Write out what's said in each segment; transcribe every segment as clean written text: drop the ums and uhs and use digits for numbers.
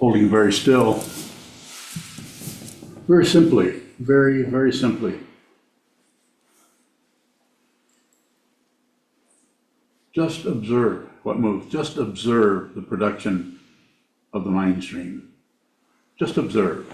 holding very still, very simply, very, very simply. Just observe what moves. Just observe the production of the mind stream. Just observe.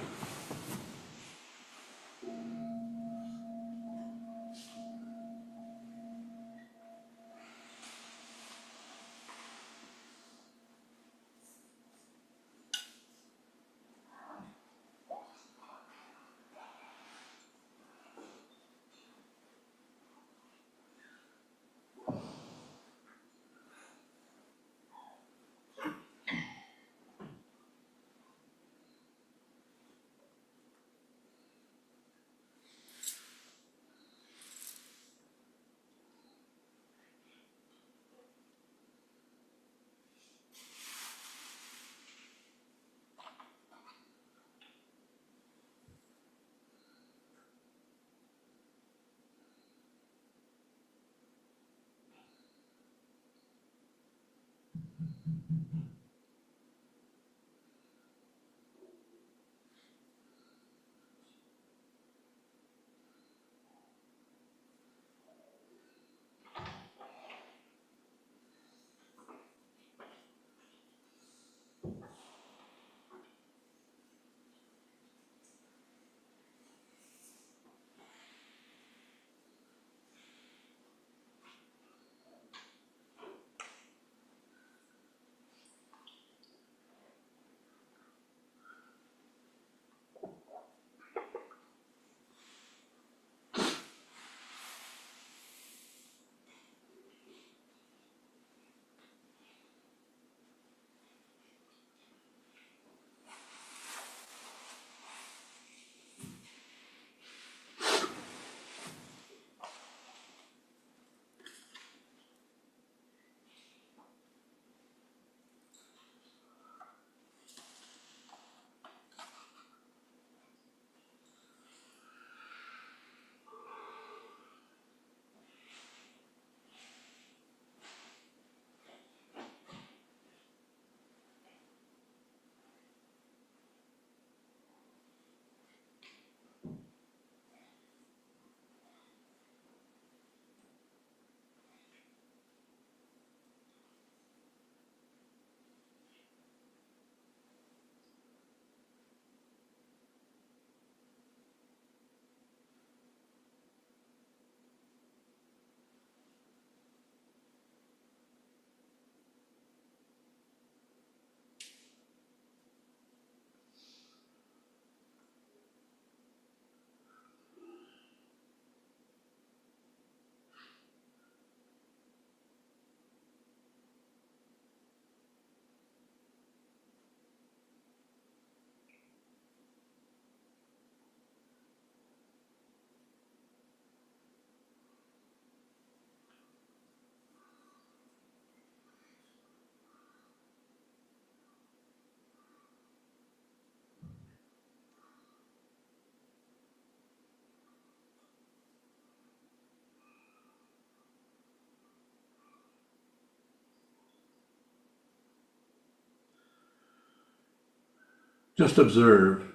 Just observe.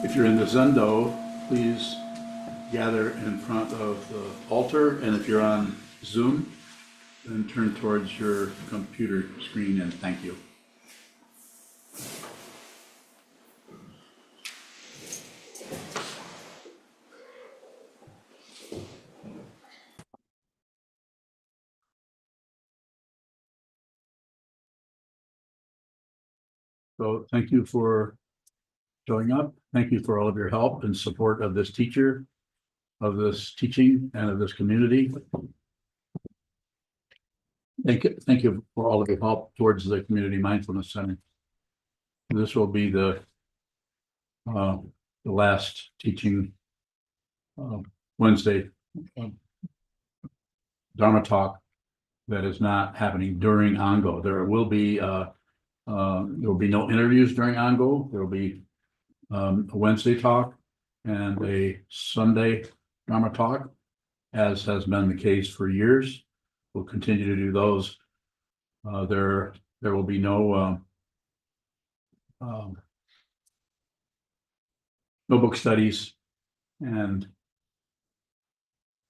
If you're in the Zendo, please gather in front of the altar, and if you're on Zoom, then turn towards your computer screen, and thank you. So thank you for showing up. Thank you for all of your help and support of this teacher, of this teaching, and of this community. Thank you for all of your help towards the Community Mindfulness Center. This will be the last teaching Wednesday Dharma talk that is not happening during Ongo. There will be no interviews during Ongo. There will be a Wednesday talk and a Sunday Dharma talk, as has been the case for years. We'll continue to do those. There will be no book studies, and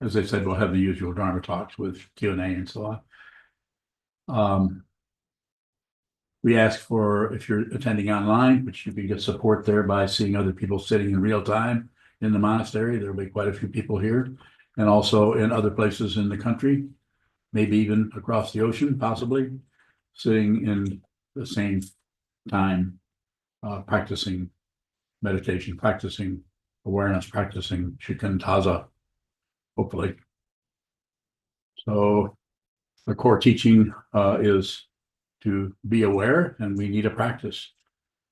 as I said, we'll have the usual Dharma talks with Q&A and so on. We ask for, if you're attending online, which you can get support there by seeing other people sitting in real time in the monastery. There'll be quite a few people here, and also in other places in the country, maybe even across the ocean, possibly, sitting in the same time, practicing meditation, practicing awareness, practicing shikantaza, hopefully. So the core teaching is to be aware, and we need a practice.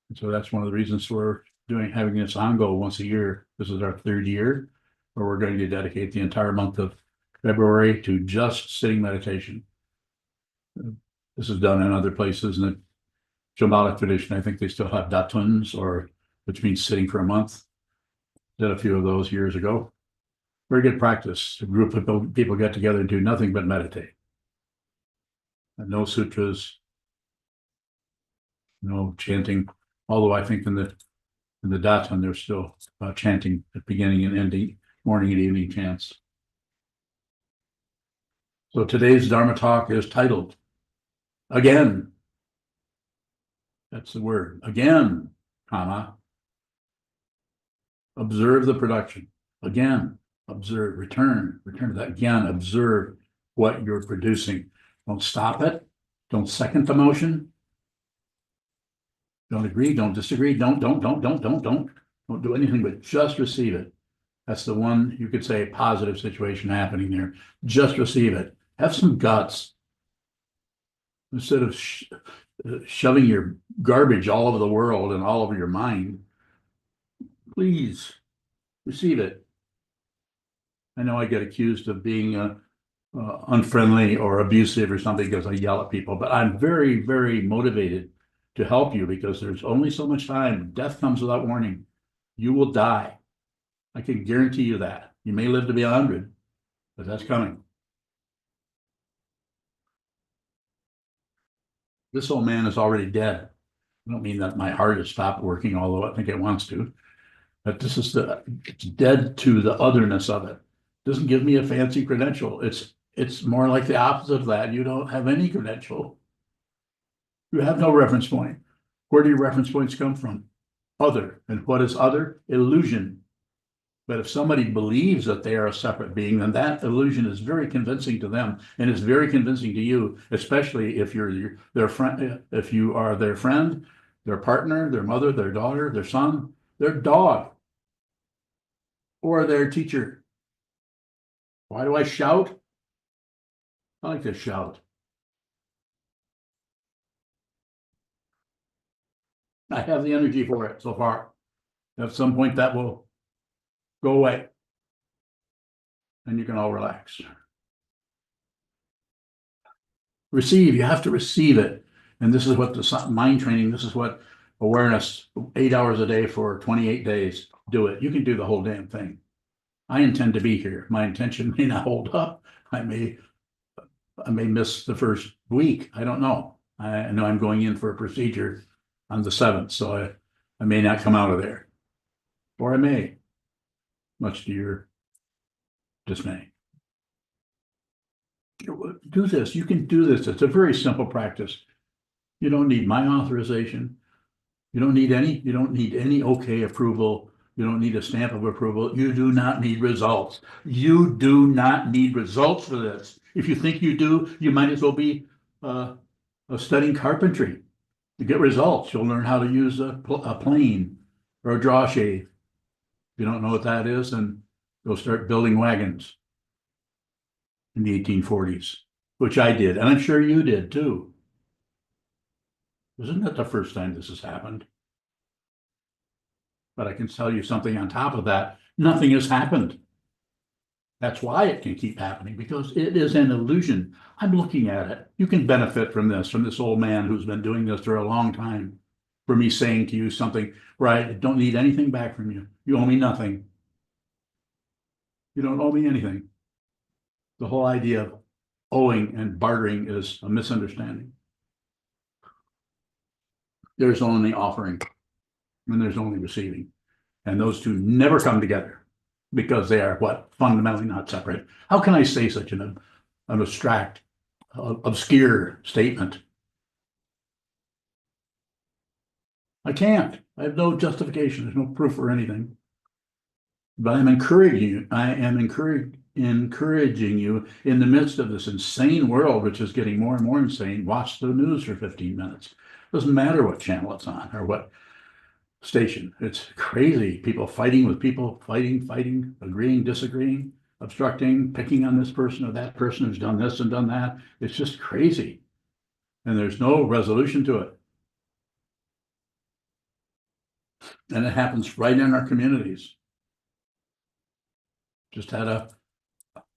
And so that's one of the reasons we're having this Ongo once a year. This is our 3rd year, where we're going to dedicate the entire month of February to just sitting meditation. This is done in other places in the Shambhala tradition. I think they still have datuns, which means sitting for a month. Did a few of those years ago. Very good practice. A group of people get together and do nothing but meditate. And no sutras, no chanting. Although I think in the datun there's still chanting at beginning and ending, morning and evening chants. So today's Dharma talk is titled Again. That's the word. Again, comma. Observe the production. Again, observe, return to that. Again, observe what you're producing. Don't stop it. Don't second the motion. Don't agree, don't disagree, don't do anything but just receive it. That's the one, you could say, positive situation happening there. Just receive it. Have some guts. Instead of shoving your garbage all over the world and all over your mind, please receive it. I know I get accused of being unfriendly or abusive or something because I yell at people, but I'm very, very motivated to help you, because there's only so much time. Death comes without warning. You will die. I can guarantee you that. You may live to be 100, but that's coming. This old man is already dead. I don't mean that my heart has stopped working, although I think it wants to. But this is it's dead to the otherness of it. Doesn't give me a fancy credential. It's more like the opposite of that. You don't have any credential. You have no reference point. Where do your reference points come from? Other. And what is other? Illusion. But if somebody believes that they are a separate being, then that illusion is very convincing to them, and it's very convincing to you, especially if you're their friend, if you are their friend, their partner, their mother, their daughter, their son, their dog, or their teacher. Why do I shout? I like to shout. I have the energy for it so far. At some point that will go away, and you can all relax. Receive, you have to receive it. And this is what the mind training, this is what awareness, 8 hours a day for 28 days, do it. You can do the whole damn thing. I intend to be here. My intention may not hold up. I may miss the first week. I don't know. I know I'm going in for a procedure on the 7th, so I may not come out of there. before I may, much to your dismay. Do this. You can do this. It's a very simple practice. You don't need my authorization. You don't need any okay approval. You don't need a stamp of approval. You do not need results. You do not need results for this. If you think you do, you might as well be studying carpentry. To get results, you'll learn how to use a plane or a draw shave. If you don't know what that is, then you'll start building wagons in the 1840s, which I did, and I'm sure you did too. Isn't that the first time this has happened? But I can tell you something on top of that. Nothing has happened. That's why it can keep happening, because it is an illusion. I'm looking at it. You can benefit from this old man who's been doing this for a long time, for me saying to you something where I don't need anything back from you. You owe me nothing. You don't owe me anything. The whole idea of owing and bartering is a misunderstanding. There's only offering and there's only receiving. And those two never come together because they are what? Fundamentally not separate. How can I say such an abstract, obscure statement? I can't. I have no justification. There's no proof or anything. But I'm encouraging you. I am encouraging you in the midst of this insane world, which is getting more and more insane. Watch the news for 15 minutes. Doesn't matter what channel it's on or what station. It's crazy. People fighting with people, fighting, agreeing, disagreeing, obstructing, picking on this person or that person who's done this and done that. It's just crazy. And there's no resolution to it. And it happens right in our communities. Just had a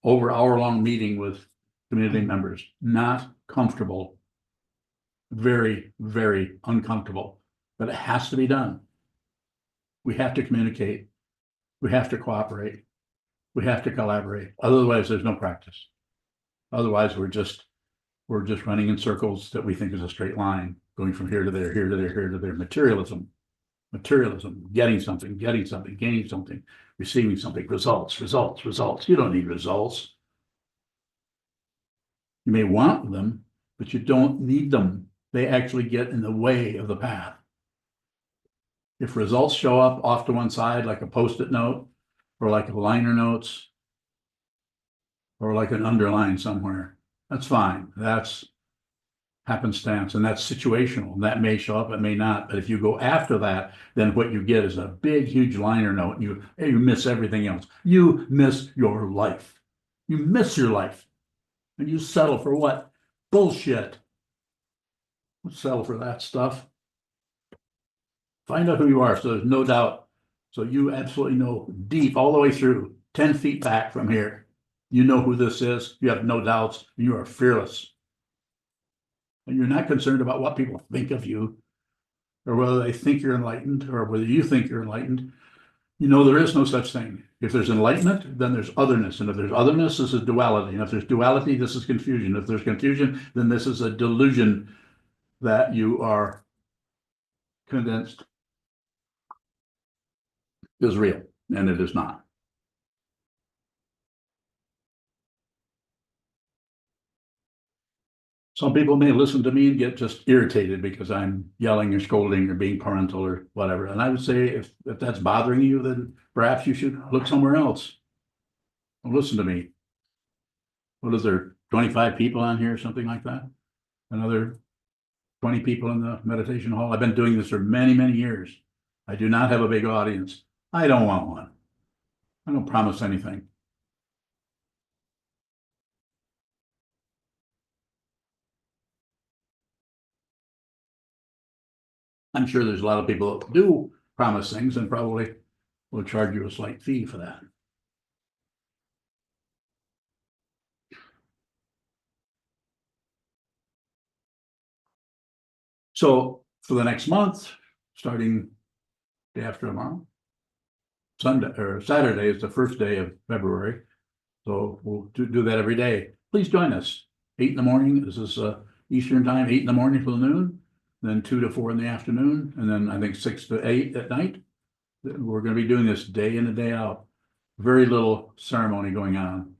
over hour-long meeting with community members. Not comfortable. Very, very uncomfortable. But it has to be done. We have to communicate. We have to cooperate. We have to collaborate. Otherwise, there's no practice. Otherwise, we're just running in circles that we think is a straight line, going from here to there, here to there, here to there. Materialism, getting something, gaining something, receiving something, results. You don't need results. You may want them, but you don't need them. They actually get in the way of the path. If results show up off to one side, like a Post-it note, or like a liner notes, or like an underline somewhere, that's fine. That's happenstance, and that's situational. And that may show up, it may not. But if you go after that, then what you get is a big, huge liner note, and you miss everything else. You miss your life. You miss your life. And you settle for what? Bullshit. Settle for that stuff. Find out who you are, so there's no doubt. So you absolutely know deep, all the way through, 10 feet back from here. You know who this is. You have no doubts. And you are fearless. And you're not concerned about what people think of you, or whether they think you're enlightened, or whether you think you're enlightened. You know there is no such thing. If there's enlightenment, then there's otherness. And if there's otherness, this is duality. And if there's duality, this is confusion. If there's confusion, then this is a delusion that you are convinced is real, and it is not. Some people may listen to me and get just irritated because I'm yelling or scolding or being parental or whatever. And I would say if that's bothering you, then perhaps you should look somewhere else. Don't listen to me. What is there, 25 people on here or something like that? Another 20 people in the meditation hall. I've been doing this for many, many years. I do not have a big audience. I don't want one. I don't promise anything. I'm sure there's a lot of people that do promise things and probably will charge you a slight fee for that. So for the next month, starting day after tomorrow, Sunday or Saturday is the first day of February. So we'll do that every day. Please join us. 8 in the morning. This is Eastern time, 8 in the morning till noon, then 2 to 4 in the afternoon, and then I think 6 to 8 at night. We're going to be doing this day in and day out. Very little ceremony going on.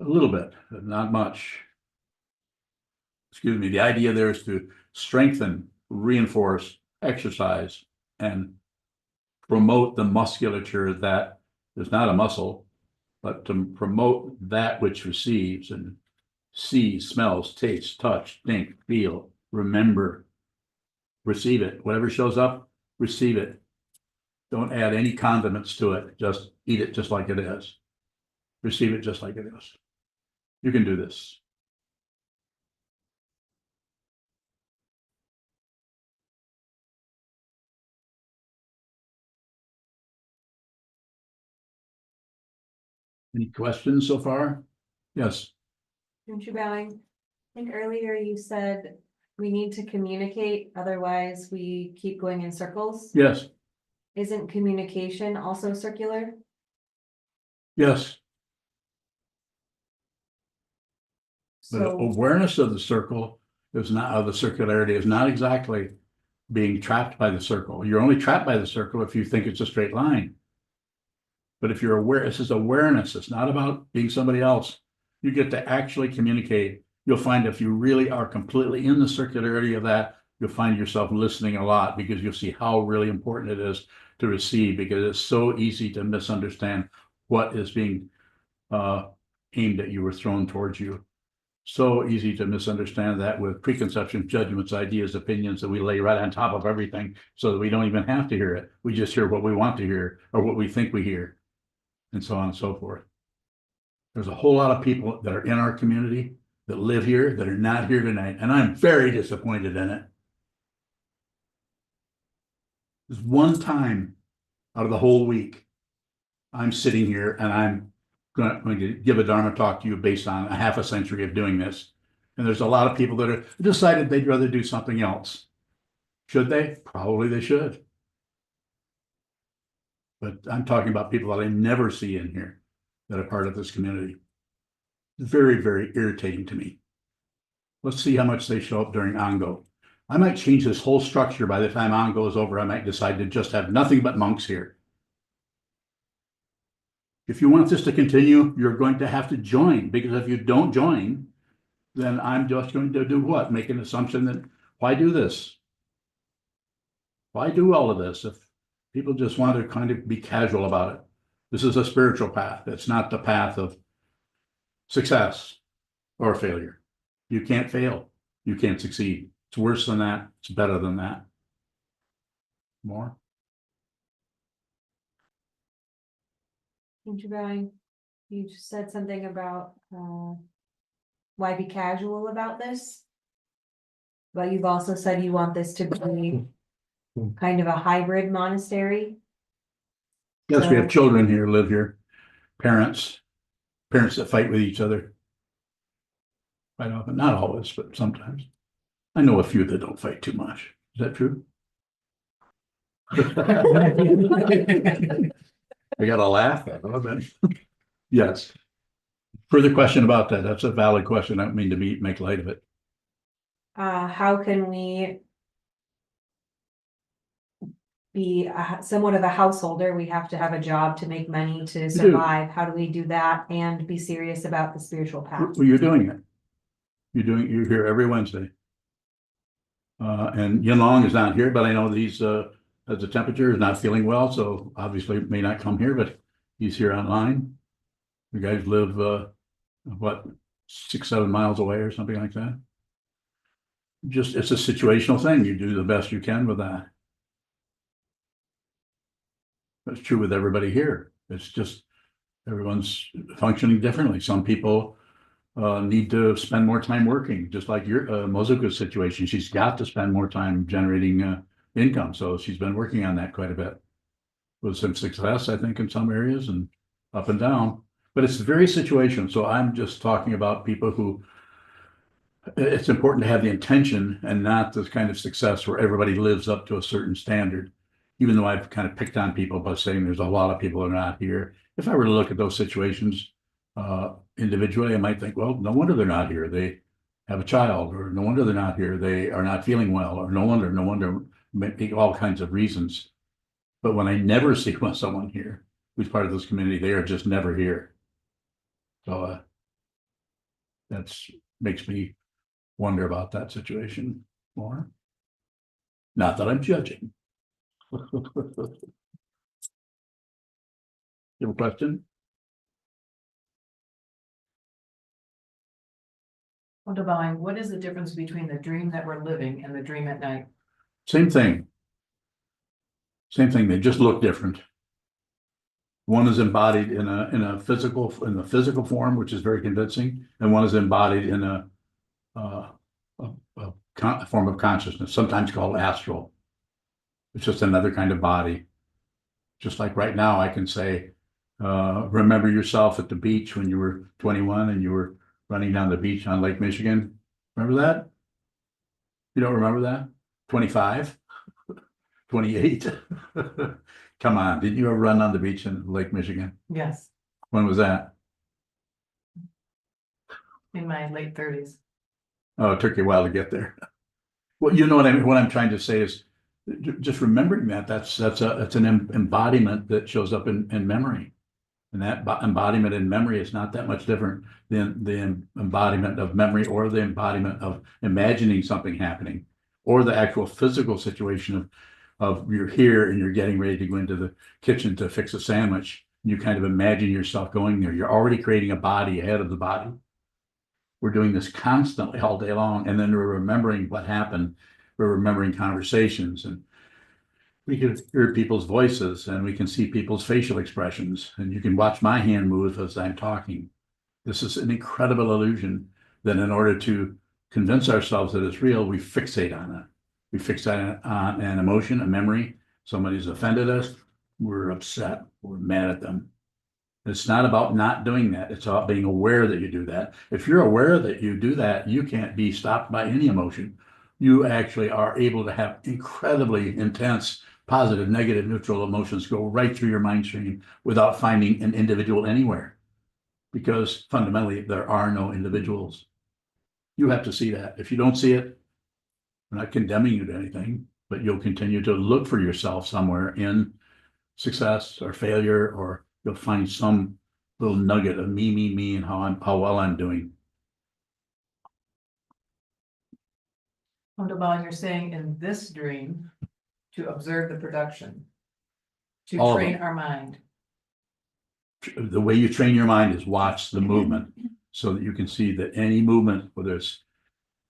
A little bit, but not much. Excuse me. The idea there is to strengthen, reinforce, exercise, and promote the musculature that is not a muscle, but to promote that which receives and sees, smells, tastes, touch, think, feel, remember, receive it. Whatever shows up, receive it. Don't add any condiments to it. Just eat it just like it is. Receive it just like it is. You can do this. Any questions so far? Yes. Aren't you bowing? I think earlier you said we need to communicate, otherwise we keep going in circles. Yes. Isn't communication also circular? Yes. But So, awareness of the circle is not, of the circularity is not exactly being trapped by the circle. You're only trapped by the circle if you think it's a straight line. But if you're aware, this is awareness. It's not about being somebody else. You get to actually communicate. You'll find if you really are completely in the circularity of that, you'll find yourself listening a lot because you'll see how really important it is to receive, because it's so easy to misunderstand what is being aimed at you or thrown towards you. So easy to misunderstand that with preconceptions, judgments, ideas, opinions that we lay right on top of everything so that we don't even have to hear it. We just hear what we want to hear or what we think we hear, and so on and so forth. There's a whole lot of people that are in our community that live here that are not here tonight, and I'm very disappointed in it. There's one time out of the whole week, I'm sitting here and I'm going to give a Dharma talk to you based on a half a century of doing this. And there's a lot of people that have decided they'd rather do something else. Should they? Probably they should. But I'm talking about people that I never see in here that are part of this community. Very, very irritating to me. Let's see how much they show up during Ango. I might change this whole structure by the time Ango is over. I might decide to just have nothing but monks here. If you want this to continue, you're going to have to join, because if you don't join, then I'm just going to do what? Make an assumption that, why do this? Why do all of this if people just want to kind of be casual about it? This is a spiritual path. It's not the path of success or failure. You can't fail. You can't succeed. It's worse than that. It's better than that. More? aren't you bowing? You just said something about, why be casual about this? But you've also said you want this to be kind of a hybrid monastery. Yes, we have So- children here, live here, parents that fight with each other. Quite often, not always, but sometimes. I know a few that don't fight too much. Is that true? I got a laugh at it. Yes. Further question about that? That's a valid question. I don't mean to make light of it. How can we be somewhat of a householder? We have to have a job to make money to survive. How do we do that and be serious about the spiritual path? Well, you're doing it. You're here every Wednesday. And Yinlong is not here, but I know he's as the temperature is not feeling well, so obviously may not come here, but he's here online. You guys live what, 6-7 miles away or something like that. Just, it's a situational thing. You do the best you can with that. That's true with everybody here. It's just everyone's functioning differently. Some people need to spend more time working, just like your Mozuka's situation. She's got to spend more time generating income, so she's been working on that quite a bit with some success, I think, in some areas and up and down. But it's very situational. So I'm just talking about people who, it's important to have the intention and not this kind of success where everybody lives up to a certain standard. Even though I've kind of picked on people by saying there's a lot of people that are not here. If I were to look at those situations individually, I might think, well, no wonder they're not here. They have a child, or no wonder they're not here. They are not feeling well, or no wonder, maybe all kinds of reasons. But when I never see someone here who's part of this community, they are just never here. So that's makes me wonder about that situation more. Not that I'm judging. You have a question? Well, Divine, what is the difference between the dream that we're living and the dream at night? Same thing. Same thing. They just look different. One is embodied in the physical form, which is very convincing, and one is embodied in a form of consciousness, sometimes called astral. It's just another kind of body. Just like right now, I can say, remember yourself at the beach when you were 21 and you were running down the beach on Lake Michigan. Remember that? You don't remember that? 25? 28? Come on, didn't you ever run on the beach in Lake Michigan? Yes, When was that? in my late 30s. Oh, it took you a while to get there. Well, you know what I mean? What I'm trying to say is just remembering that's an embodiment that shows up in memory. And that embodiment in memory is not that much different than the embodiment of memory or the embodiment of imagining something happening or the actual physical situation of you're here and you're getting ready to go into the kitchen to fix a sandwich. You kind of imagine yourself going there. You're already creating a body ahead of the body. We're doing this constantly all day long. And then we're remembering what happened. We're remembering conversations, and we can hear people's voices and we can see people's facial expressions, and you can watch my hand move as I'm talking. This is an incredible illusion that in order to convince ourselves that it's real, we fixate on it. We fixate on an emotion, a memory. Somebody's offended us. We're upset. We're mad at them. It's not about not doing that. It's about being aware that you do that. If you're aware that you do that, you can't be stopped by any emotion. You actually are able to have incredibly intense, positive, negative, neutral emotions go right through your mind stream without finding an individual anywhere. Because fundamentally, there are no individuals. You have to see that. If you don't see it, I'm not condemning you to anything, but you'll continue to look for yourself somewhere in success or failure, or you'll find some little nugget of me, and how well I'm doing. Well, Divine, you're saying in this dream to observe the production, to All of train them. our mind. The way you train your mind is watch the movement so that you can see that any movement, whether it's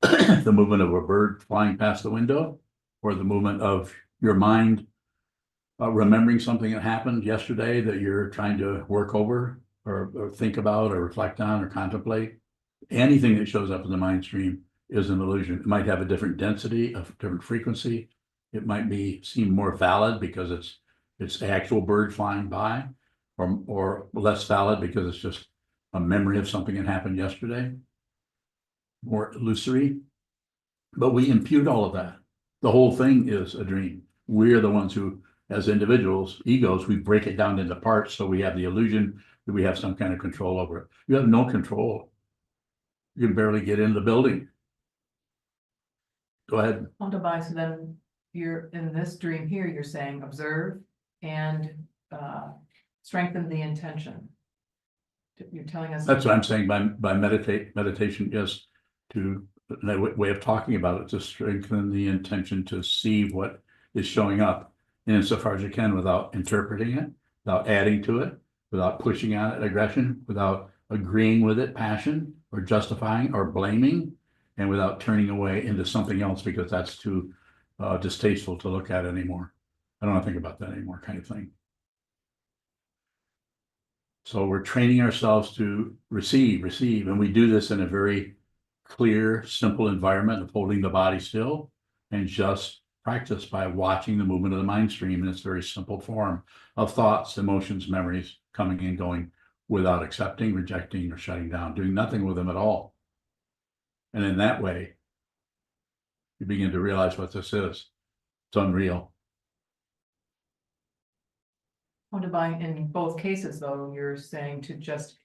the movement of a bird flying past the window or the movement of your mind remembering something that happened yesterday that you're trying to work over or think about or reflect on or contemplate, anything that shows up in the mind stream is an illusion. It might have a different density, a different frequency. It might seem more valid because it's actual bird flying by, or less valid because it's just a memory of something that happened yesterday, more illusory. But we impute all of that. The whole thing is a dream. We're the ones who, as individuals, egos, we break it down into parts so we have the illusion that we have some kind of control over it. You have no control. You can barely get in the building. Go ahead. Well, Divine, so then you're in this dream here, you're saying observe and strengthen the intention. You're telling us. That's what I'm saying by meditation, yes, to that way of talking about it, to strengthen the intention to see what is showing up insofar as you can without interpreting it, without adding to it, without pushing on it aggression, without agreeing with it, passion, or justifying or blaming, and without turning away into something else because that's too distasteful to look at anymore. I don't want to think about that anymore, kind of thing. So we're training ourselves to receive, and we do this in a very clear, simple environment of holding the body still and just practice by watching the movement of the mind stream in its very simple form of thoughts, emotions, memories coming and going without accepting, rejecting, or shutting down, doing nothing with them at all. And in that way, you begin to realize what this is. It's unreal. Well, Divine, in both cases, though, you're saying to just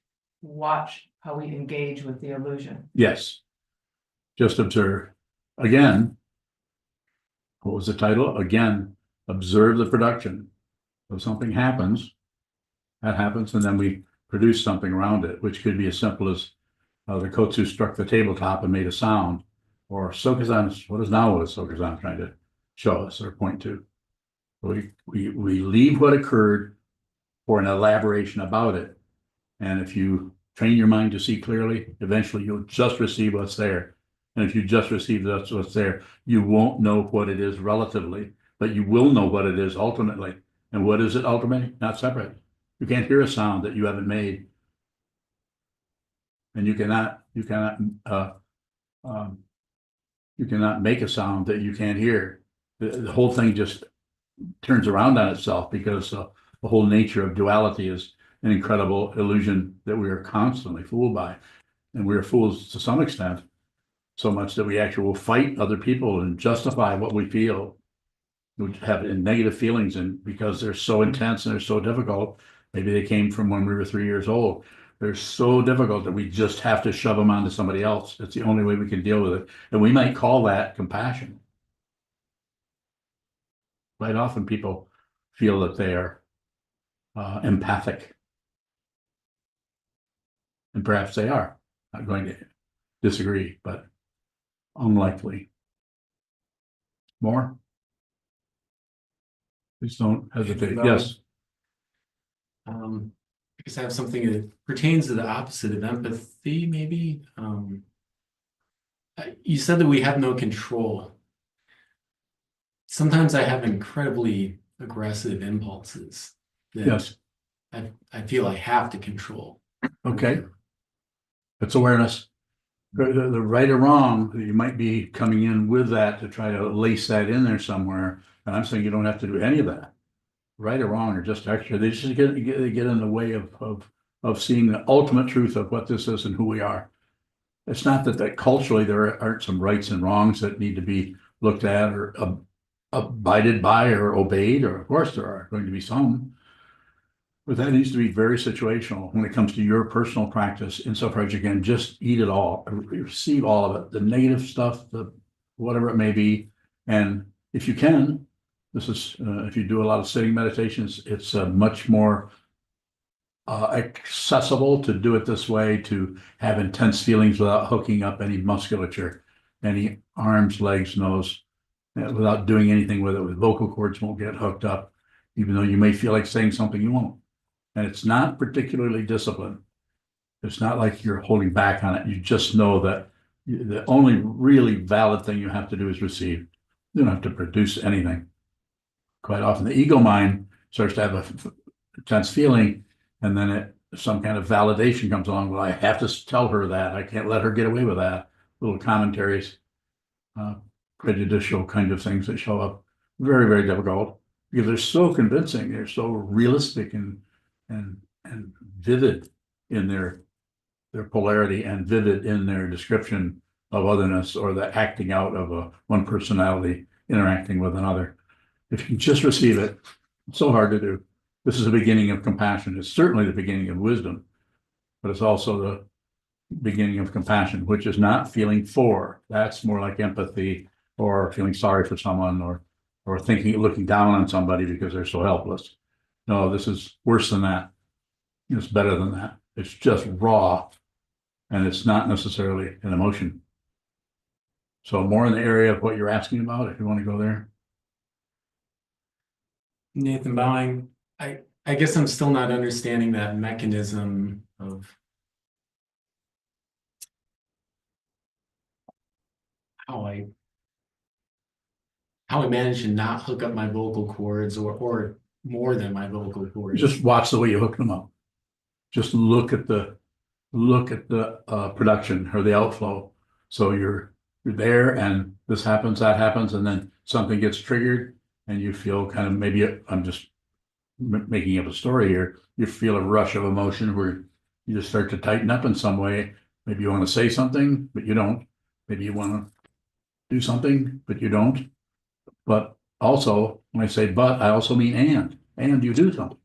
watch how we engage with the illusion. Yes. Just observe. Again, what was the title? Again, observe the production. So something happens, that happens, and then we produce something around it, which could be as simple as the Kotsu struck the tabletop and made a sound, or Sokuzan, what is Sokuzan trying to show us or point to? We leave what occurred for an elaboration about it. And if you train your mind to see clearly, eventually you'll just receive what's there. And if you just receive that's what's there, you won't know what it is relatively, but you will know what it is ultimately. And what is it ultimately? Not separate. You can't hear a sound that you haven't made. And you cannot make a sound that you can't hear. The whole thing just turns around on itself because the whole nature of duality is an incredible illusion that we are constantly fooled by. And we are fools to some extent, so much that we actually will fight other people and justify what we feel. We have negative feelings, and because they're so intense and they're so difficult, maybe they came from when we were 3 years old. They're so difficult that we just have to shove them onto somebody else. It's the only way we can deal with it. And we might call that compassion. Quite often people feel that they are empathic. And perhaps they are. I'm going to disagree, but unlikely. More? Please don't hesitate. Yes. Because I have something that pertains to the opposite of empathy, maybe. You said that we have no control. Sometimes I have incredibly aggressive impulses that Yes. I feel I have to control. Okay. That's awareness. The right or wrong, you might be coming in with that to try to lace that in there somewhere. And I'm saying you don't have to do any of that. Right or wrong, or just extra. They just get in the way of seeing the ultimate truth of what this is and who we are. It's not that culturally there aren't some rights and wrongs that need to be looked at or abided by or obeyed, or of course there are going to be some. But that needs to be very situational when it comes to your personal practice, insofar as you can just eat it all, receive all of it, the negative stuff, the whatever it may be. And if you can, this is, if you do a lot of sitting meditations, it's much more accessible to do it this way, to have intense feelings without hooking up any musculature, any arms, legs, nose, without doing anything with it. With vocal cords won't get hooked up, even though you may feel like saying something, you won't. And it's not particularly disciplined. It's not like you're holding back on it. You just know that the only really valid thing you have to do is receive. You don't have to produce anything. Quite often the ego mind starts to have a intense feeling, and then some kind of validation comes along. Well, I have to tell her that. I can't let her get away with that. Little commentaries, prejudicial kind of things that show up. Very, very difficult because they're so convincing. They're so realistic and vivid in their polarity, and vivid in their description of otherness, or the acting out of one personality interacting with another. If you can just receive it, it's so hard to do. This is the beginning of compassion. It's certainly the beginning of wisdom, but it's also the beginning of compassion, which is not feeling for. That's more like empathy, or feeling sorry for someone, or looking down on somebody because they're so helpless. No, this is worse than that. It's better than that. It's just raw, and it's not necessarily an emotion. So more in the area of what you're asking about, if you want to go there. Nathan Bowing, I guess I'm still not understanding that mechanism of how I manage to not hook up my vocal cords, or more than my vocal cords. Just watch the way you hook them up. Just look at the production or the outflow. So you're there, and this happens, that happens, and then something gets triggered, and you feel kind of, maybe I'm just making up a story here. You feel a rush of emotion where you just start to tighten up in some way. Maybe you want to say something, but you don't. Maybe you want to do something, but you don't. But also, when I say but, I also mean and you do something.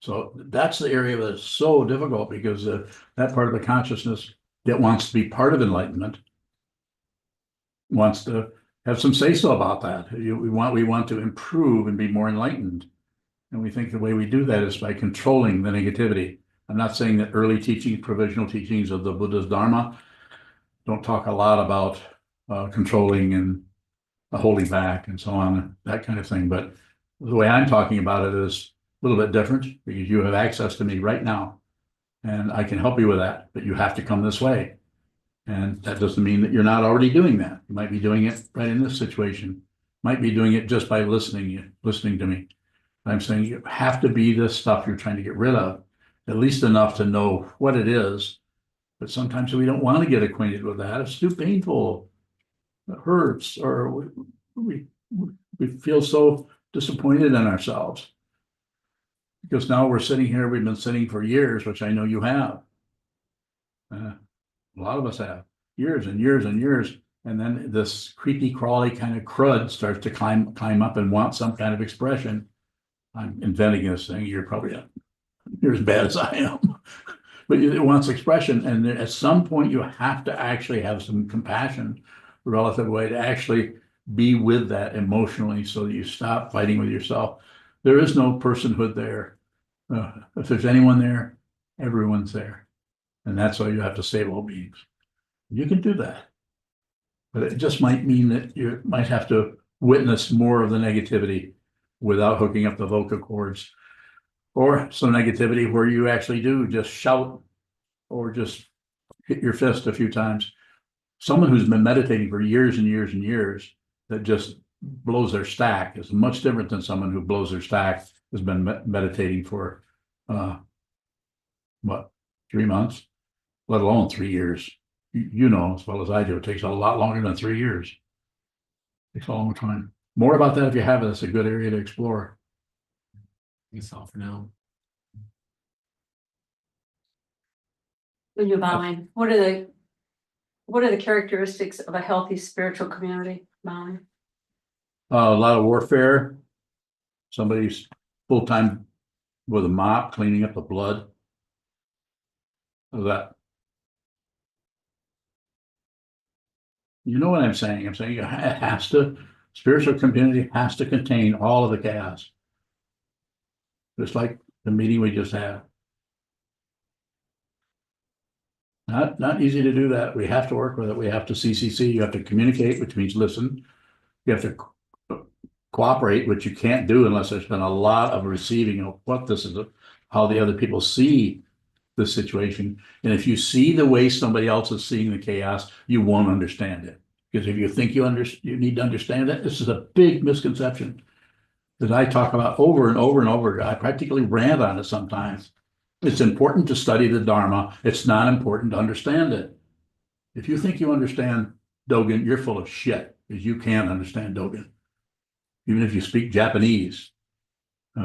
So that's the area that's so difficult, because that part of the consciousness that wants to be part of enlightenment wants to have some say-so about that. We want to improve and be more enlightened. And we think the way we do that is by controlling the negativity. I'm not saying that early teaching, provisional teachings of the Buddha's Dharma don't talk a lot about controlling and holding back and so on, that kind of thing. But the way I'm talking about it is a little bit different because you have access to me right now. And I can help you with that, but you have to come this way. And that doesn't mean that you're not already doing that. You might be doing it right in this situation. Might be doing it just by listening to me. I'm saying you have to be this stuff you're trying to get rid of, at least enough to know what it is. But sometimes we don't want to get acquainted with that. It's too painful. It hurts, or we feel so disappointed in ourselves. Because now we're sitting here, we've been sitting for years, which I know you have. A lot of us have, years and years and years. And then this creepy crawly kind of crud starts to climb up and want some kind of expression. I'm inventing this thing. You're as bad as I am. But it wants expression. And at some point you have to actually have some compassion, relative way to actually be with that emotionally so that you stop fighting with yourself. There is no personhood there. If there's anyone there, everyone's there. And that's why you have to save all beings. You can do that. But it just might mean that you might have to witness more of the negativity without hooking up the vocal cords, or some negativity where you actually do just shout or just hit your fist a few times. Someone who's been meditating for years and years and years that just blows their stack is much different than someone who blows their stack has been meditating for 3 months, let alone 3 years. You know as well as I do, it takes a lot longer than 3 years. It takes a long time. More about that if you have it. It's a good area to explore. That's all for now. When you're bowing, what are the characteristics of a healthy spiritual community, Molly? A lot of warfare. Somebody's full-time with a mop cleaning up the blood. That. You know what I'm saying? I'm saying it has to, spiritual community has to contain all of the chaos. Just like the meeting we just had. Not easy to do that. We have to work with it. We have to CCC. You have to communicate, which means listen. You have to cooperate, which you can't do unless there's been a lot of receiving of what this is, how the other people see the situation. And if you see the way somebody else is seeing the chaos, you won't understand it. Because if you think you need to understand it, this is a big misconception that I talk about over and over and over. I practically rant on it sometimes. It's important to study the Dharma. It's not important to understand it. If you think you understand Dogen, you're full of shit, because you can't understand Dogen. Even if you speak Japanese,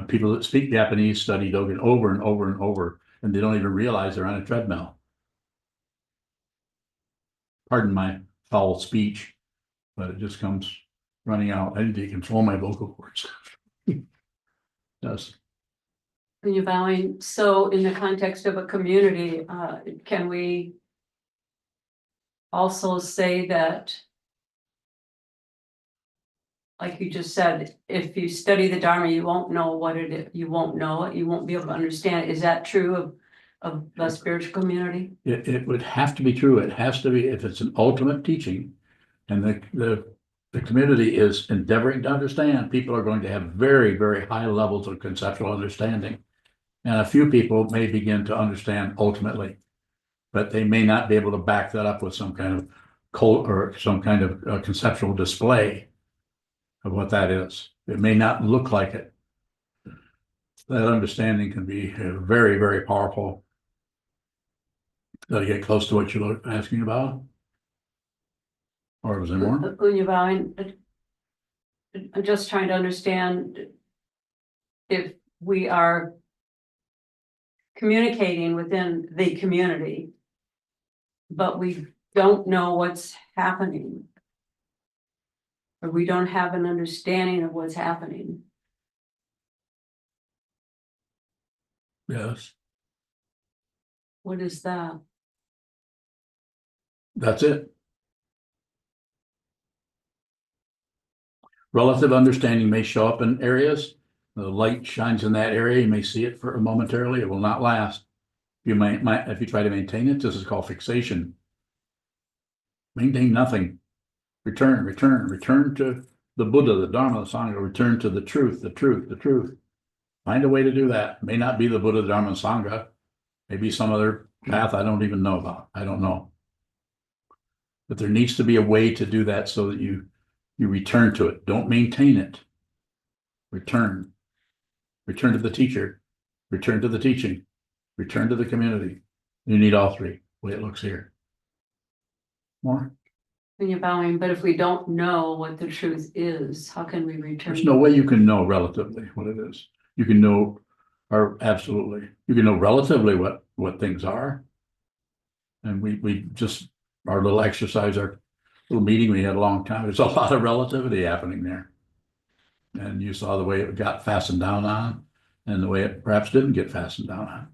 people that speak Japanese study Dogen over and over and over, and they don't even realize they're on a treadmill. Pardon my foul speech, but it just comes running out. I need to control my vocal cords. Does. When you're bowing, so in the context of a community, can we also say that, like you just said, if you study the Dharma, you won't know what it is, you won't know it, you won't be able to understand it. Is that true of the spiritual community? It would have to be true. It has to be, if it's an ultimate teaching and the community is endeavoring to understand, people are going to have very, very high levels of conceptual understanding. And a few people may begin to understand ultimately, but they may not be able to back that up with some kind of or some kind of conceptual display of what that is. It may not look like it. That understanding can be very, very powerful. Got to get close to what you're asking about? Or was there more? When you're bowing, I'm just trying to understand if we are communicating within the community, but we don't know what's happening, or we don't have an understanding of what's happening. Yes, What is that? that's it. Relative understanding may show up in areas, The light shines in that area, you may see it for momentarily, it will not last. You might, if you try to maintain it, this is called fixation. Maintain nothing. Return to the Buddha, the Dharma, the Sangha, return to the truth. Find a way to do that. May not be the Buddha, Dharma, Sangha. Maybe some other path I don't even know about. I don't know. But there needs to be a way to do that so that you return to it. Don't maintain it. Return. Return to the teacher. Return to the teaching. Return to the community. You need all three, the way it looks here. More? When you're bowing, but if we don't know what the truth is, how can we return? There's no way you can know relatively what it is. You can know, or absolutely, you can know relatively what things are. And we just, our little exercise, our little meeting we had a long time, there's a lot of relativity happening there. And you saw the way it got fastened down on and the way it perhaps didn't get fastened down on.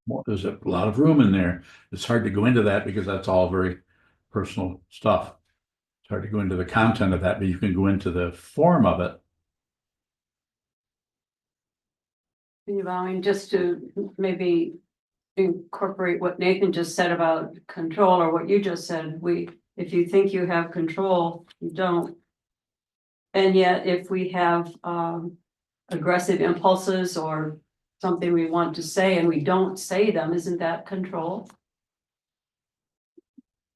Well, there's a lot of room in there. It's hard to go into that because that's all very personal stuff. It's hard to go into the content of that, but you can go into the form of it. When you're bowing, just to maybe incorporate what Nathan just said about control, or what you just said, if you think you have control, you don't. And yet, if we have aggressive impulses or something we want to say and we don't say them, isn't that control?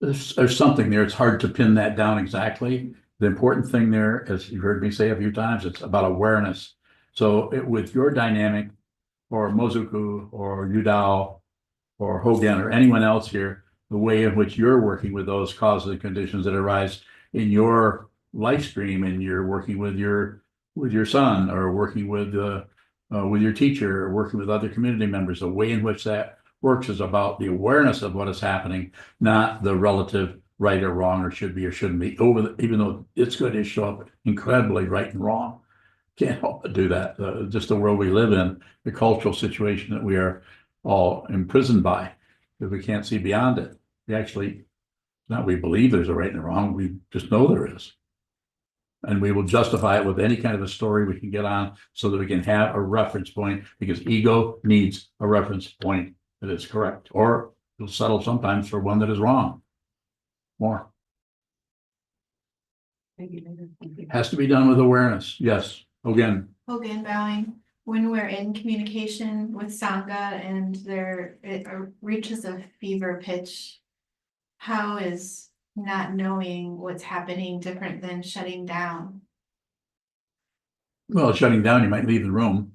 There's something there. It's hard to pin that down exactly. The important thing there, as you've heard me say a few times, it's about awareness. So with your dynamic, or Mozuku, or Yudao, or Hogan, or anyone else here, the way in which you're working with those causes and conditions that arise in your life stream, and you're working with your son, or working with your teacher, or working with other community members, the way in which that works is about the awareness of what is happening, not the relative right or wrong, or should be or shouldn't be. Even though it's going to show up incredibly right and wrong, can't help but do that. Just the world we live in, the cultural situation that we are all imprisoned by, because we can't see beyond it. We believe there's a right and a wrong. We just know there is. And we will justify it with any kind of a story we can get on so that we can have a reference point, because ego needs a reference point that is correct, or it'll settle sometimes for one that is wrong. More. Has to be done with awareness. Yes. Again. Hogan bowing, when we're in communication with Sangha and it reaches a fever pitch, how is not knowing what's happening different than shutting down? Well, shutting down, you might leave the room.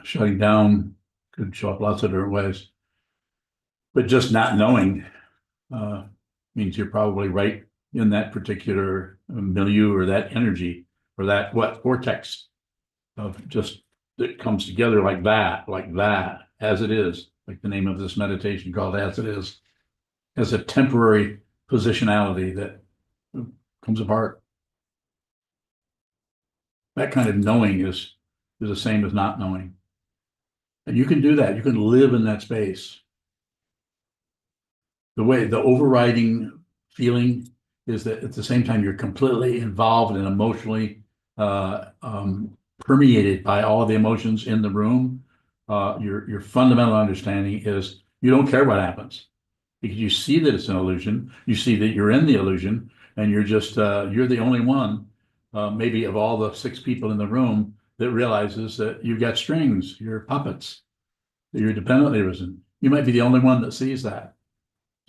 Shutting down could show up lots of different ways. But just not knowing means you're probably right in that particular milieu, or that energy, or that vortex of just that comes together like that, as it is, like the name of this meditation called As It Is, as a temporary positionality that comes apart. That kind of knowing is the same as not knowing. And you can do that. You can live in that space. The overriding feeling is that at the same time, you're completely involved and emotionally permeated by all of the emotions in the room. Your fundamental understanding is you don't care what happens, because you see that it's an illusion. You see that you're in the illusion, and you're just you're the only one, maybe of all the 6 people in the room, that realizes that you've got strings, you're puppets, that you're dependently risen. You might be the only one that sees that.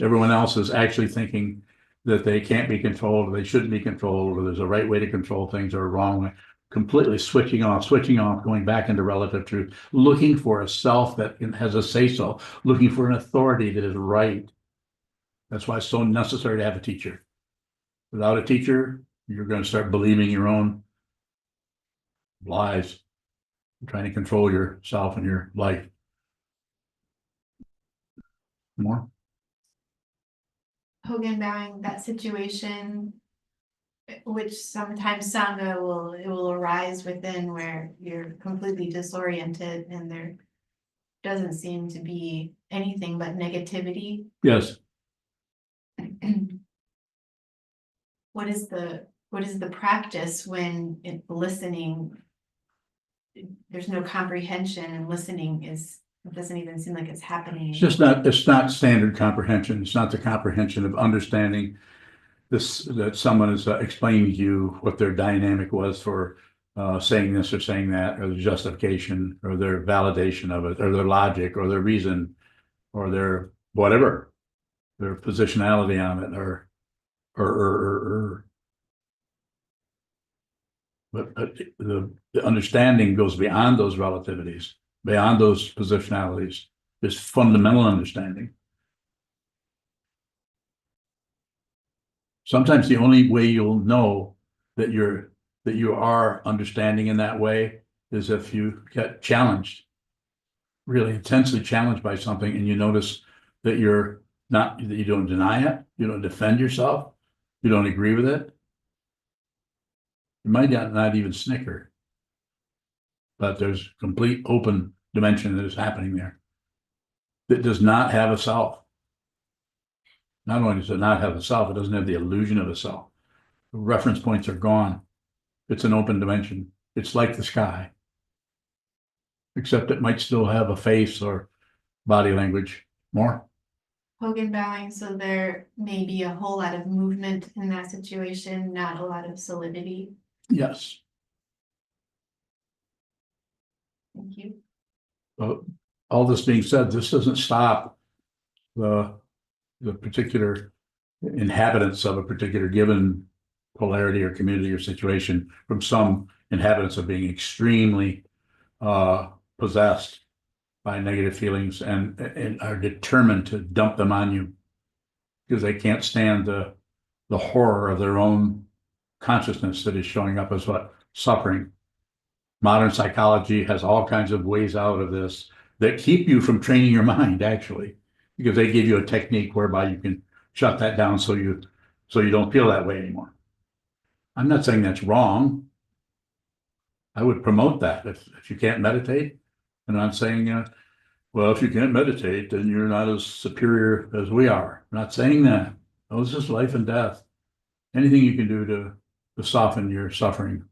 Everyone else is actually thinking that they can't be controlled, or they shouldn't be controlled, or there's a right way to control things or a wrong way. Completely switching off, going back into relative truth, looking for a self that has a say-so, looking for an authority that is right. That's why it's so necessary to have a teacher. Without a teacher, you're going to start believing your own lies, trying to control yourself and your life. More? Hogan bowing, that situation, which sometimes Sangha will arise within, where you're completely disoriented and there doesn't seem to be anything but negativity. Yes. what is the practice when listening? There's no comprehension and listening it doesn't even seem like it's happening. It's not standard comprehension. It's not the comprehension of understanding this, that someone is explaining to you what their dynamic was for saying this or saying that, or the justification, or their validation of it, or their logic, or their reason, or their whatever, their positionality on it, or. But the understanding goes beyond those relativities, beyond those positionalities. There's fundamental understanding. Sometimes the only way you'll know that you are understanding in that way is if you get challenged, really intensely challenged by something, and you notice that that you don't deny it, you don't defend yourself, you don't agree with it. You might not even snicker, but there's complete open dimension that is happening there that does not have a self. Not only does it not have a self, it doesn't have the illusion of a self. The reference points are gone. It's an open dimension. It's like the sky, except it might still have a face or body language. More? Hogan bowing, so there may be a whole lot of movement in that situation, not a lot of solidity. Yes. Thank you. But all this being said, this doesn't stop the particular inhabitants of a particular given polarity or community or situation from some inhabitants of being extremely possessed by negative feelings and are determined to dump them on you because they can't stand the horror of their own consciousness that is showing up as what? Suffering. Modern psychology has all kinds of ways out of this that keep you from training your mind, actually, because they give you a technique whereby you can shut that down so you don't feel that way anymore. I'm not saying that's wrong. I would promote that if you can't meditate. And I'm saying, well, if you can't meditate, then you're not as superior as we are. I'm not saying that. Oh, this is life and death. Anything you can do to soften your suffering,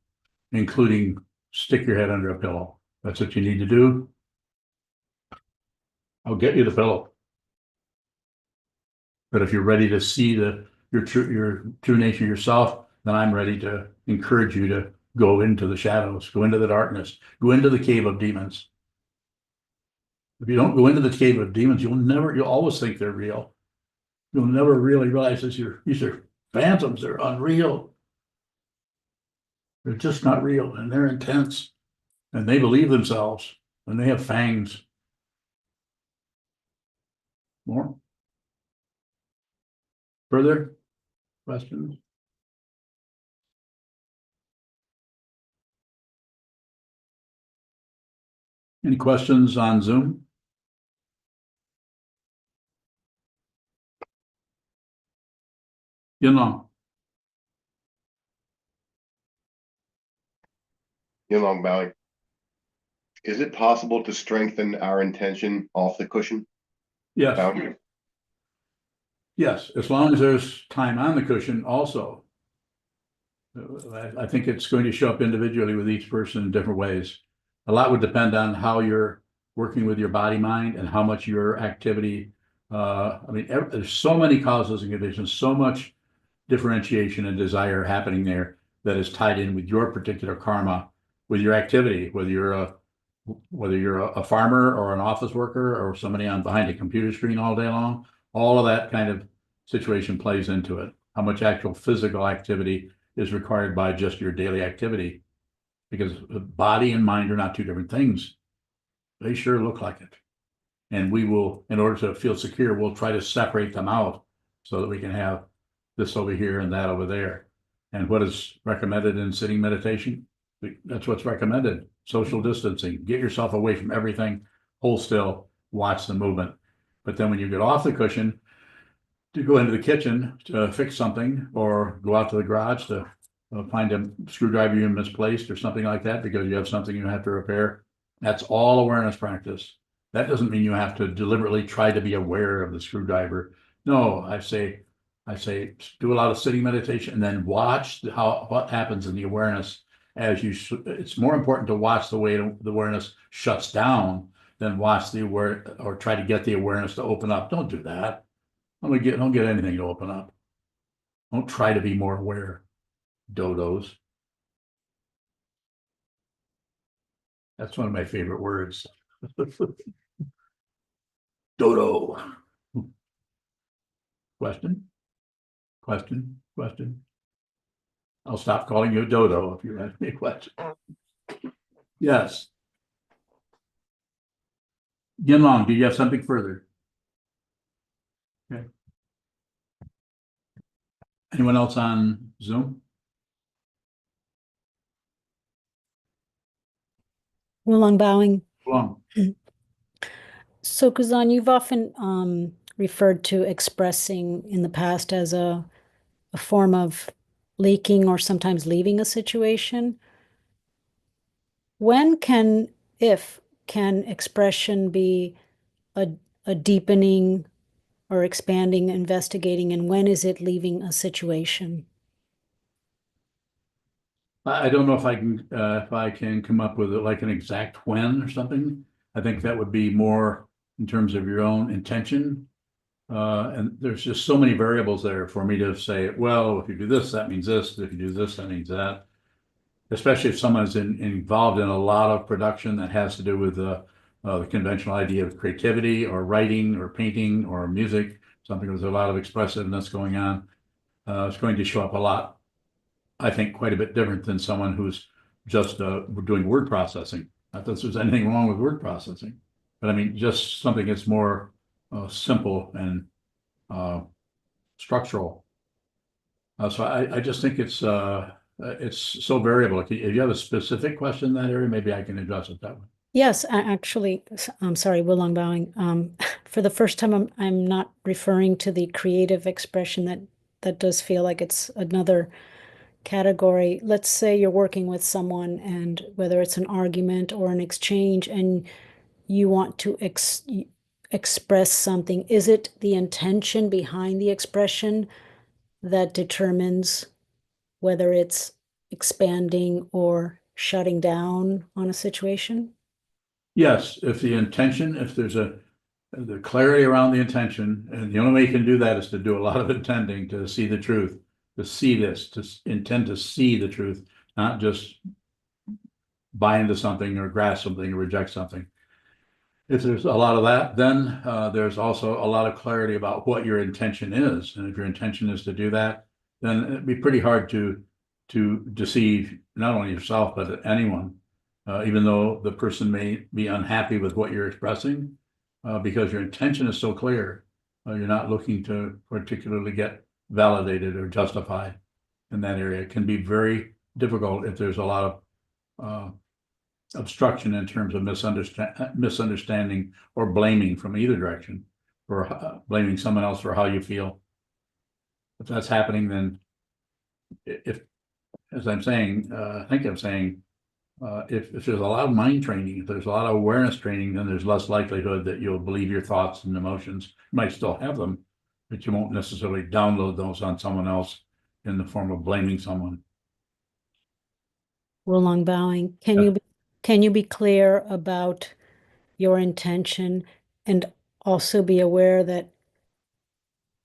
including stick your head under a pillow. That's what you need to do. I'll get you the pillow. But if you're ready to see your true nature yourself, then I'm ready to encourage you to go into the shadows, go into the darkness, go into the cave of demons. If you don't go into the cave of demons, you'll always think they're real. You'll never really realize these are phantoms, they're unreal. They're just not real, and they're intense, and they believe themselves, and they have fangs. More? Further questions? Any questions on Zoom? Yunlong. Yulong bowing. Is it possible to strengthen our intention off the cushion? Yes. Bowing? Yes, as long as there's time on the cushion also. I think it's going to show up individually with each person in different ways. A lot would depend on how you're working with your body mind and how much your activity. There's so many causes and conditions, so much differentiation and desire happening there that is tied in with your particular karma, with your activity, whether you're a farmer or an office worker or somebody on behind a computer screen all day long. All of that kind of situation plays into it. How much actual physical activity is required by just your daily activity, because the body and mind are not two different things. They sure look like it. And we will, in order to feel secure, we'll try to separate them out so that we can have this over here and that over there. And what is recommended in sitting meditation? That's what's recommended. Social distancing. Get yourself away from everything. Hold still. Watch the movement. But then when you get off the cushion, to go into the kitchen to fix something, or go out to the garage to find a screwdriver you misplaced or something like that because you have something you have to repair. That's all awareness practice. That doesn't mean you have to deliberately try to be aware of the screwdriver. No, I say I say, do a lot of sitting meditation and then watch what happens in the awareness as it's more important to watch the way the awareness shuts down than watch or try to get the awareness to open up. Don't do that. Don't get anything to open up. Don't try to be more aware, dodos. That's one of my favorite words. Dodo. Question? Question? Question? I'll stop calling you a dodo if you ask me a question. Yes. Yinlong, do you have something further? Okay. Anyone else on Zoom? Wulong bowing. Wulong. Sokuzan, you've often referred to expressing in the past as a form of leaking or sometimes leaving a situation. If can expression be a deepening or expanding, investigating, and when is it leaving a situation? I don't know if I can come up with like an exact when or something. I think that would be more in terms of your own intention. And there's just so many variables there for me to say, well, if you do this, that means this. If you do this, that means that. Especially if someone's involved in a lot of production that has to do with the conventional idea of creativity or writing or painting or music, something with a lot of expressiveness going on. It's going to show up a lot, I think, quite a bit different than someone who's just doing word processing. Not that there's anything wrong with word processing, but I mean, just something that's more simple and structural. So I just think it's so variable. If you have a specific question in that area, maybe I can address it that way. Yes, actually, I'm sorry, Wulong bowing. For the first time, I'm not referring to the creative expression that does feel like it's another category. Let's say you're working with someone, and whether it's an argument or an exchange, and you want to express something, is it the intention behind the expression that determines whether it's expanding or shutting down on a situation? Yes, if there's the clarity around the intention, and the only way you can do that is to do a lot of intending to see the truth, to see this, to intend to see the truth, not just buy into something or grasp something or reject something. If there's a lot of that, then there's also a lot of clarity about what your intention is. And if your intention is to do that, then it'd be pretty hard to deceive not only yourself, but anyone, even though the person may be unhappy with what you're expressing, because your intention is so clear. You're not looking to particularly get validated or justified in that area. It can be very difficult if there's a lot of obstruction in terms of misunderstanding or blaming from either direction, or blaming someone else for how you feel. If that's happening, then if, as I'm saying, I think I'm saying, if there's a lot of mind training, if there's a lot of awareness training, then there's less likelihood that you'll believe your thoughts and emotions. You might still have them, but you won't necessarily download those on someone else in the form of blaming someone. Wulong bowing. Can you be clear about your intention and also be aware that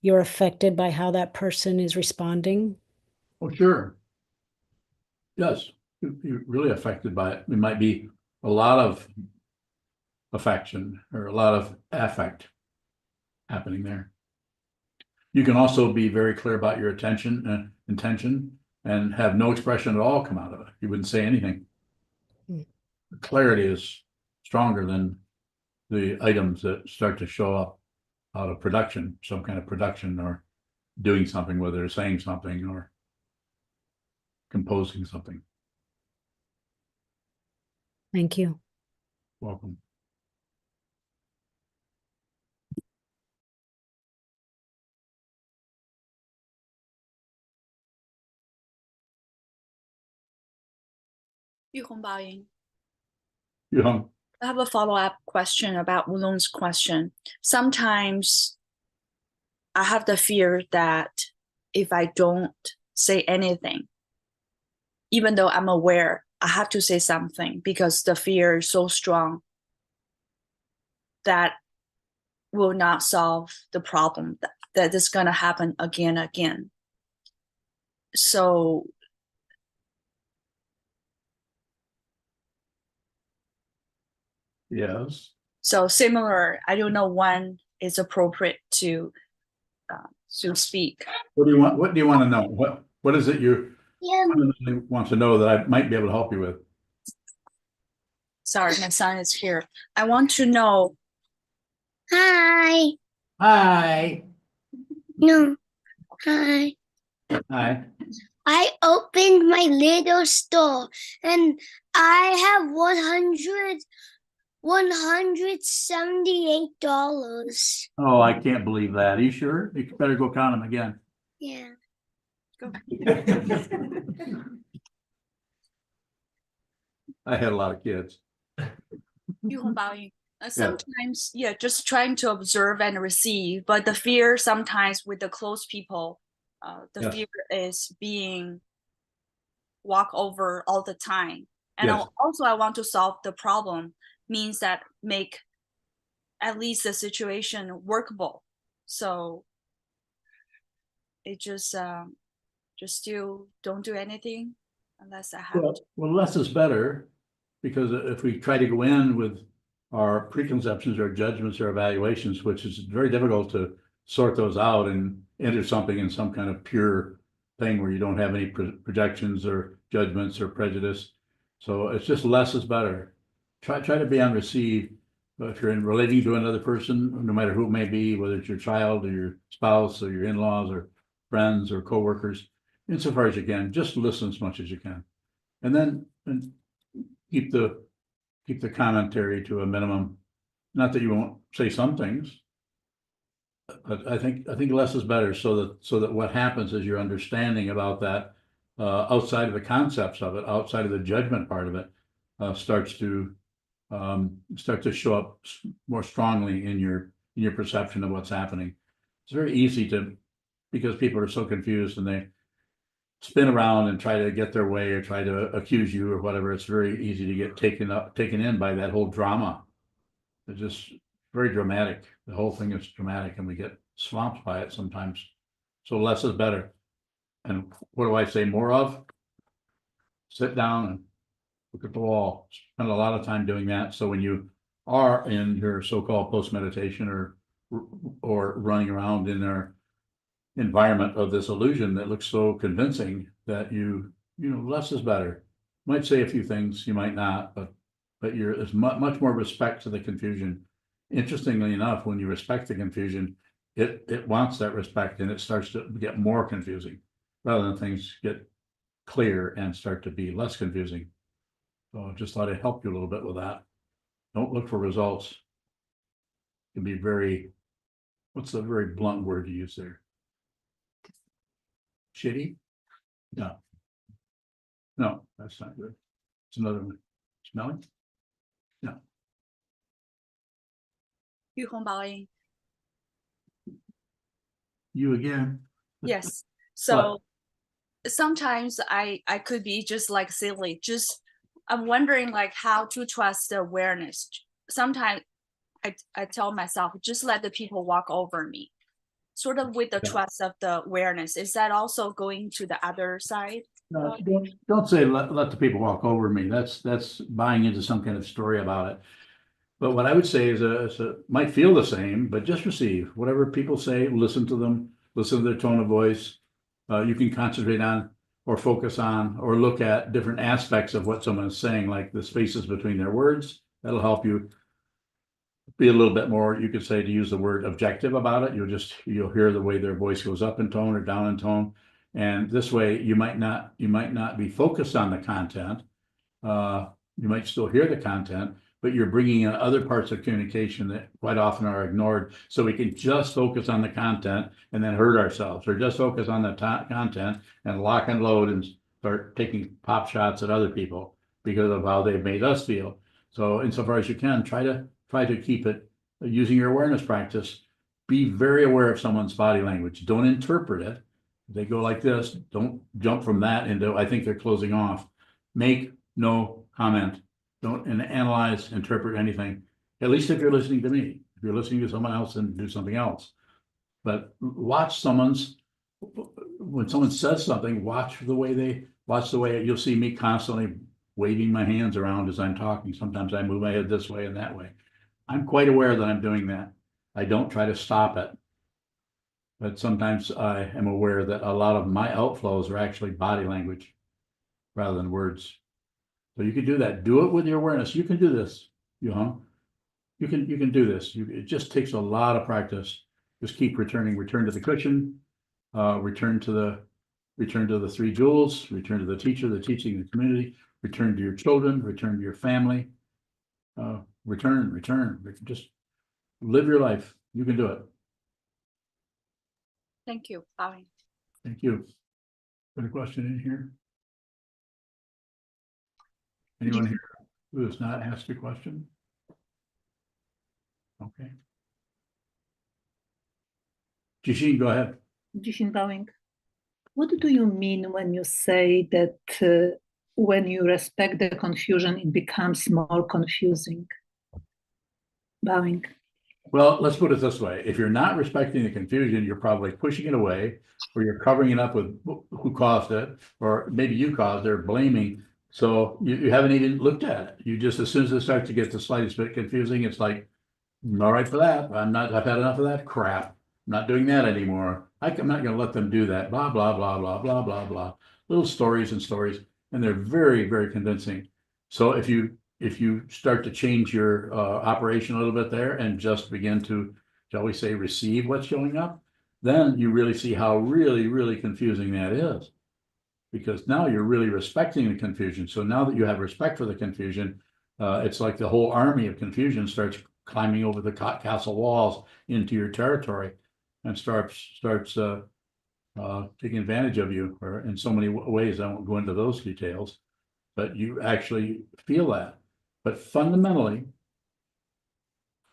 you're affected by how that person is responding? Oh, sure. Yes, you're really affected by it. It might be a lot of affection or a lot of affect happening there. You can also be very clear about your intention and have no expression at all come out of it. You wouldn't say anything. Hmm. The clarity is stronger than the items that start to show up out of production, some kind of production, or doing something, whether they're saying something or composing something. Thank you. Welcome. Yuhong. Yeah. I have a follow-up question about Wulong's question. Sometimes I have the fear that if I don't say anything. Even though I'm aware, I have to say something because the fear is so strong that will not solve the problem, that is going to happen again and again. So Yes. so similar, I don't know when is appropriate to speak. What do you want? What do you want to know? What is it you want to know that I might be able to help you with? Sorry, my son is here. I want to know. Hi. Hi. No. Hi. Hi. I opened my little store and I have $178. Oh, I can't believe that. Are you sure? You better go count them again. Yeah. I had a lot of kids. Sometimes, yeah, just trying to observe and receive, but the fear sometimes with the close people, the Yes. fear is being walked over all the time. And Yes. also I want to solve the problem, means that make at least the situation workable. So it just still don't do anything unless I have to. Well, less is better, because if we try to go in with our preconceptions or judgments or evaluations, which is very difficult to sort those out and enter something in some kind of pure thing where you don't have any projections or judgments or prejudice. So it's just less is better. Try to be on receive. If you're in relating to another person, no matter who it may be, whether it's your child or your spouse or your in-laws or friends or coworkers, insofar as you can, just listen as much as you can. And then keep the commentary to a minimum. Not that you won't say some things, but I think less is better, so that what happens is your understanding about that, outside of the concepts of it, outside of the judgment part of it, starts to show up more strongly in your perception of what's happening. It's very easy because people are so confused and they spin around and try to get their way or try to accuse you or whatever. It's very easy to get taken in by that whole drama. It's just very dramatic. The whole thing is dramatic and we get swamped by it sometimes. So less is better. And what do I say more of? Sit down and look at the wall. Spend a lot of time doing that. So when you are in your so-called post-meditation or running around in their environment of this illusion that looks so convincing, that you know less is better. Might say a few things, you might not, but you're as much more respect to the confusion. Interestingly enough, when you respect the confusion, it wants that respect and it starts to get more confusing rather than things get clear and start to be less confusing. So I just thought I'd help you a little bit with that. Don't look for results. It can be very, what's the very blunt word you use there? Shitty? No. No, that's not good. It's another one. Smelling? No. You again? Yes. So sometimes I could be just like silly. Just I'm wondering like how to trust the awareness. Sometimes I tell myself, just let the people walk over me. Sort of with the trust of the awareness. Is that also going to the other side? No, don't say let the people walk over me. That's buying into some kind of story about it. But what I would say is might feel the same, but just receive whatever people say, listen to them, listen to their tone of voice. You can concentrate on or focus on or look at different aspects of what someone is saying, like the spaces between their words. That'll help you be a little bit more, you could say, to use the word objective about it. You'll hear the way their voice goes up in tone or down in tone. And this way you might not be focused on the content. You might still hear the content, but you're bringing in other parts of communication that quite often are ignored. So we can just focus on the content and then hurt ourselves, or just focus on the content and lock and load and start taking pop shots at other people because of how they've made us feel. So insofar as you can, try to keep it using your awareness practice. Be very aware of someone's body language. Don't interpret it. They go like this, don't jump from that into, I think they're closing off. Make no comment. Don't analyze, interpret anything. At least if you're listening to me. If you're listening to someone else, then do something else. But watch when someone says something, watch the way you'll see me constantly waving my hands around as I'm talking. Sometimes I move my head this way and that way. I'm quite aware that I'm doing that. I don't try to stop it. But sometimes I am aware that a lot of my outflows are actually body language rather than words. So you can do that. Do it with your awareness. You can do this, You can do this. It just takes a lot of practice. Just keep returning. Return to the cushion. Return to the 3 jewels. Return to the teacher, the teaching, the community. Return to your children. Return to your family. Return. Just live your life. You can do it. Thank you, bowing. Thank you. Got a question in here? Anyone here who has not asked a question? Okay. Jishin, go ahead. Jishin bowing. What do you mean when you say that when you respect the confusion, it becomes more confusing? Bowing. Well, let's put it this way. If you're not respecting the confusion, you're probably pushing it away, or you're covering it up with who caused it, or maybe you caused it, or blaming. So you haven't even looked at it. You just, as soon as it starts to get the slightest bit confusing, it's like, all right for that. I've had enough of that crap. I'm not doing that anymore. I'm not going to let them do that. Blah, blah, blah, blah, blah, blah, blah. Little stories, and they're very, very convincing. So if you start to change your operation a little bit there and just begin to, shall we say, receive what's showing up, then you really see how really, really confusing that is. Because now you're really respecting the confusion. So now that you have respect for the confusion, it's like the whole army of confusion starts climbing over the castle walls into your territory and starts taking advantage of you, or in so many ways. I won't go into those details, but you actually feel that. But fundamentally,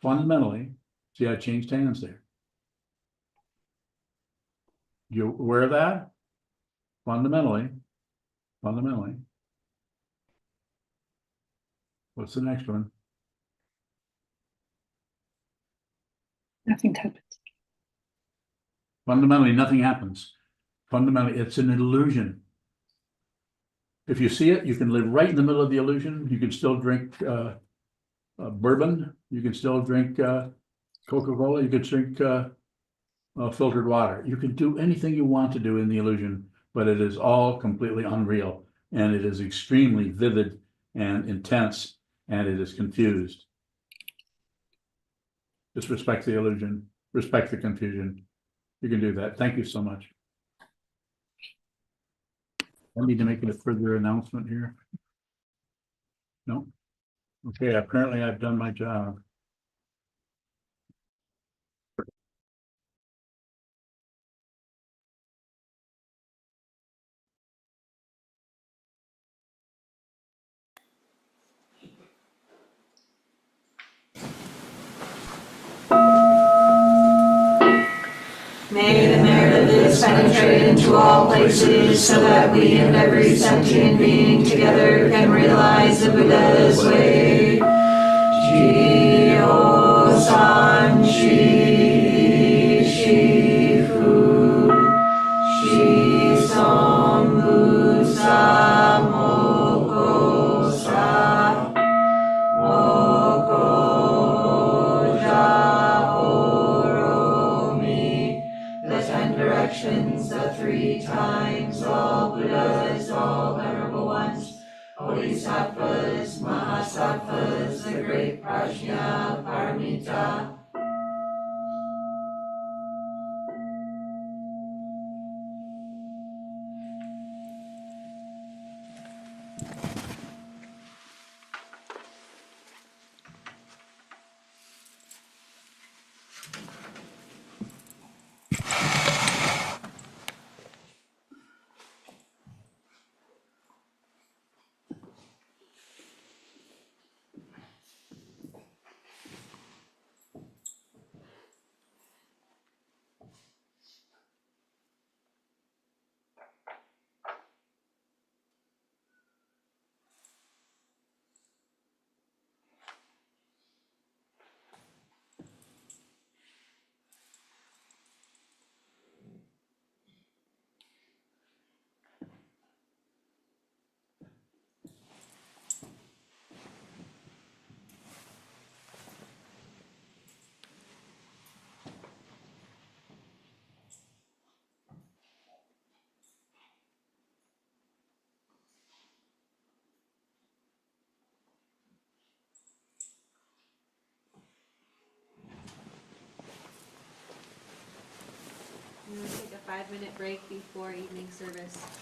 see, I changed hands there. You aware of that? Fundamentally. What's the next one? Nothing happens. Fundamentally, nothing happens. Fundamentally, it's an illusion. If you see it, you can live right in the middle of the illusion. You can still drink bourbon. You can still drink Coca-Cola. You can drink filtered water. You can do anything you want to do in the illusion, but it is all completely unreal. And it is extremely vivid and intense, and it is confused. Just respect the illusion, respect the confusion. You can do that. Thank you so much. I need to make a further announcement here. No? Okay, apparently I've done my job. May the merit of this penetrate into all places, so that we and every sentient being together can realize the Buddha's way. Ji-o-san shi shifu shi-som-bu sa-mo-ko-sa mo-ko-ja-oro-mi. The 10 directions, the 3 times, all Buddhas, all venerable ones, Bodhisattvas, Mahasattvas, the great Prajna Paramita. 5-minute break before evening service.